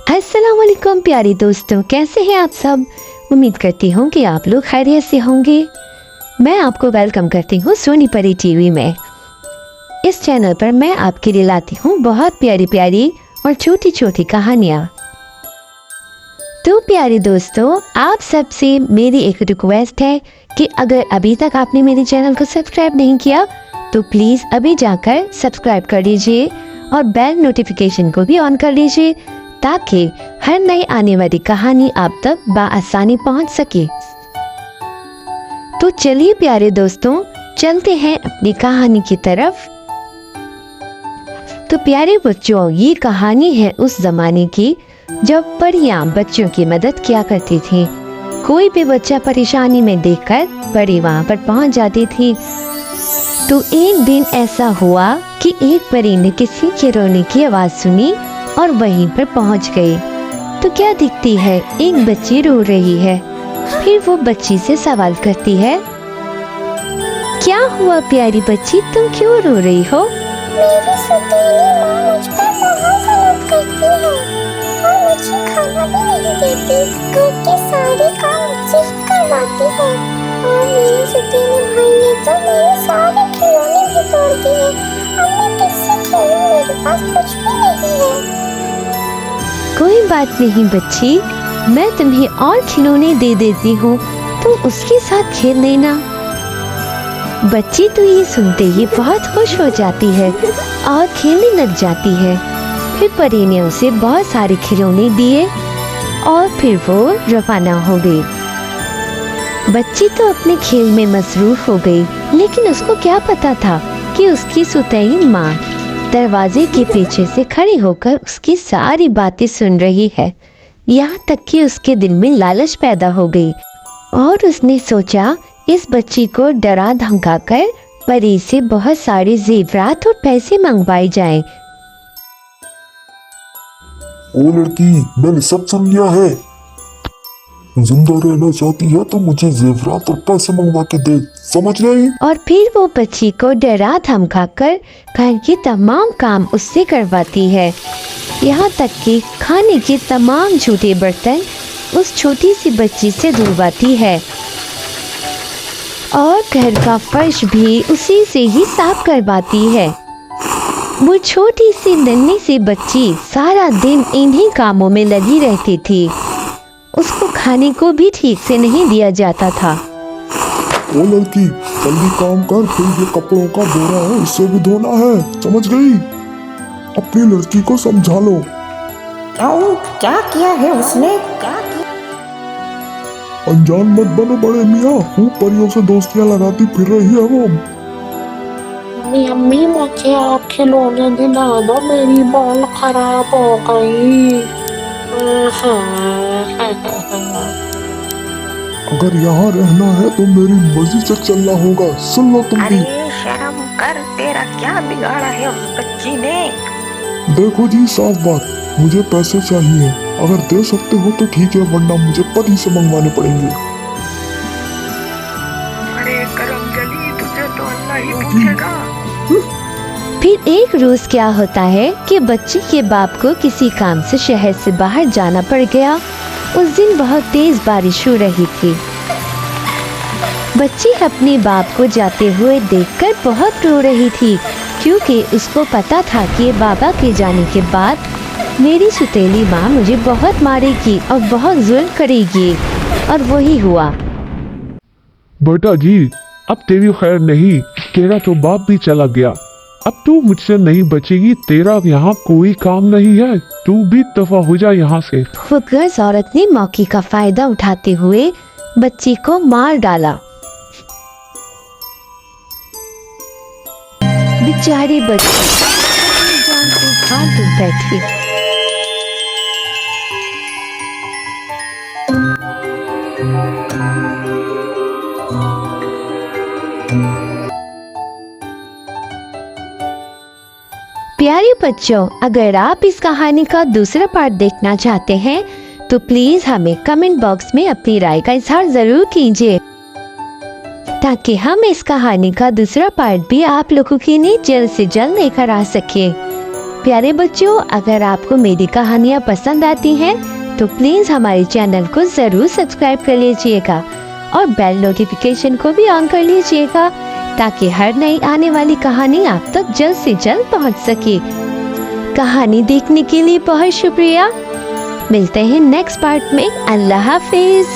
अस्सलाम वालेकुम प्यारे दोस्तों, कैसे हैं आप सब। उम्मीद करती हूँ कि आप लोग खैरियत से होंगे। मैं आपको वेलकम करती हूँ सोनी परी टीवी में। इस चैनल पर मैं आपके लिए लाती हूँ बहुत प्यारी प्यारी और छोटी छोटी कहानियाँ। तो प्यारे दोस्तों, आप सबसे मेरी एक रिक्वेस्ट है कि अगर अभी तक आपने मेरे चैनल को सब्सक्राइब नहीं किया तो प्लीज़ अभी जाकर सब्सक्राइब कर लीजिए और बेल नोटिफिकेशन को भी ऑन कर लीजिए ताकि हर नई आने वाली कहानी आप तक बआसानी पहुंच सके। तो चलिए प्यारे दोस्तों, चलते हैं अपनी कहानी की तरफ। तो प्यारे बच्चों, ये कहानी है उस जमाने की जब परियां बच्चों की मदद किया करती थी। कोई भी बच्चा परेशानी में देखकर परी वहां पर पहुंच जाती थी। तो एक दिन ऐसा हुआ कि एक परी ने किसी के रोने की आवाज सुनी और वहीं पर पहुंच गई। तो क्या दिखती है, एक बच्ची रो रही है। फिर वो बच्ची से सवाल करती है, क्या हुआ प्यारी बच्ची, तुम क्यों रो रही हो। मेरी सौतेली माँ मुझ पर बहुत जुल्म करती है और मुझे खाना भी नहीं देती। घर के सारे काम मुझसे ही करवाती है और मेरे सौतेले भाई ने तो मेरे सारे खिलौने भी तोड़ दिए। अब मैं किससे खेलूं, मेरे पास कुछ भी नहीं है। कोई बात नहीं बच्ची, मैं तुम्हें और खिलौने दे देती हूँ, तो उसके साथ खेल लेना। बच्ची तो ये सुनते ही बहुत खुश हो जाती है और खेलने लग जाती है। फिर परी ने उसे बहुत सारे खिलौने दिए और फिर वो रवाना हो गई। बच्ची तो अपने खेल में मसरूफ हो गई, लेकिन उसको क्या पता था कि उसकी सौतेली माँ दरवाजे के पीछे से खड़ी होकर उसकी सारी बातें सुन रही है। यहाँ तक कि उसके दिल में लालच पैदा हो गई और उसने सोचा इस बच्ची को डरा धमकाकर परी से बहुत सारे जेवरात और पैसे मंगवाए जाएं। ओ लड़की, मैंने सब सुन लिया है। जिंदा रहना चाहती है तो मुझे जेवरात और पैसे मंगवा के दे, समझ गई। और फिर वो बच्ची को डरा धमकाकर घर के तमाम काम उससे करवाती है। यहाँ तक कि खाने के तमाम झूठे बर्तन उस छोटी सी बच्ची से धुलवाती है और घर का फर्श भी उसी से ही साफ करवाती है। वो छोटी सी नन्ही सी बच्ची सारा दिन इन्हीं कामों में लगी रहती थी। उसको खाने को भी ठीक से नहीं दिया जाता था। ओ लड़की, जल्दी काम कर, फिर ये कपड़ों का बोरा है, इससे भी धोना है, समझ गई। अपनी लड़की को समझा लो। क्यों, क्या किया है उसने? अनजान मत बनो बड़े मियाँ, खूब परियों से दोस्तियां लगाती फिर रही है वो। अम्मी अम्मी, मुझे आप खिलौने दिला दो, मेरी बॉल खराब हो गई। अगर यहाँ रहना है तो मेरी मर्जी से चलना होगा, सुन लो तुम भी। अरे शर्म कर, तेरा क्या बिगाड़ा है उस बच्ची ने। देखो जी, साफ बात, मुझे पैसे चाहिए। अगर दे सकते हो तो ठीक है, वरना मुझे पति से मंगवाने पड़ेंगे। अरे करम जली, तुझे तो अल्लाह ही पूछेगा। फिर एक रोज क्या होता है कि बच्ची के बाप को किसी काम से शहर से बाहर जाना पड़ गया। उस दिन बहुत तेज बारिश हो रही थी। बच्ची अपने बाप को जाते हुए देखकर बहुत रो रही थी, क्योंकि उसको पता था कि बाबा के जाने के बाद मेरी सौतेली माँ मुझे बहुत मारेगी और बहुत जुल्म करेगी। और वही हुआ। बेटा जी, अब तेरी खैर नहीं, तेरा तो बाप भी चला गया। अब तू मुझसे नहीं बचेगी, तेरा यहाँ कोई काम नहीं है, तू भी दफा हो जा यहाँ से। खुदगर्ज औरत ने मौके का फायदा उठाते हुए बच्ची को मार डाला। बेचारी बच्ची जान से हाथ धो बैठी। प्यारे बच्चों, अगर आप इस कहानी का दूसरा पार्ट देखना चाहते हैं तो प्लीज हमें कमेंट बॉक्स में अपनी राय का इजहार जरूर कीजिए ताकि हम इस कहानी का दूसरा पार्ट भी आप लोगों के लिए जल्द से जल्द लेकर आ सके। प्यारे बच्चों, अगर आपको मेरी कहानियाँ पसंद आती हैं तो प्लीज़ हमारे चैनल को ज़रूर सब्सक्राइब कर लीजिएगा और बेल नोटिफिकेशन को भी ऑन कर लीजिएगा ताकि हर नई आने वाली कहानी आप तक जल्द से जल्द पहुंच सके। कहानी देखने के लिए बहुत शुक्रिया। मिलते हैं नेक्स्ट पार्ट में। अल्लाह हाफिज।